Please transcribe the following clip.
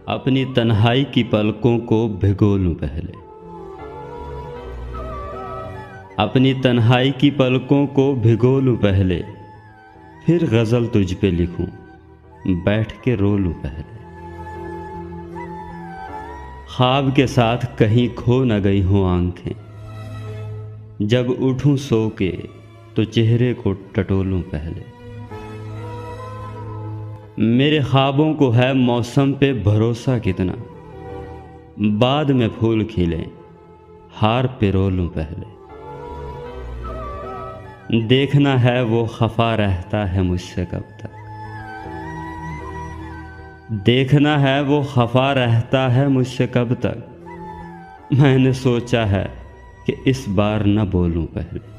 अपनी तन्हाई की पलकों को भिगो लूं पहले, अपनी तन्हाई की पलकों को भिगो लूं पहले, फिर गज़ल तुझ पे लिखूं, बैठ के रो लूं पहले। ख्वाब के साथ कहीं खो न गई हों आंखें, जब उठूं सो के तो चेहरे को टटोलूं पहले। मेरे ख्वाबों को है मौसम पे भरोसा कितना, बाद में फूल खिलें हार पे रो लूं पहले। देखना है वो खफा रहता है मुझसे कब तक, देखना है वो खफा रहता है मुझसे कब तक। मैंने सोचा है कि इस बार न बोलूं पहले।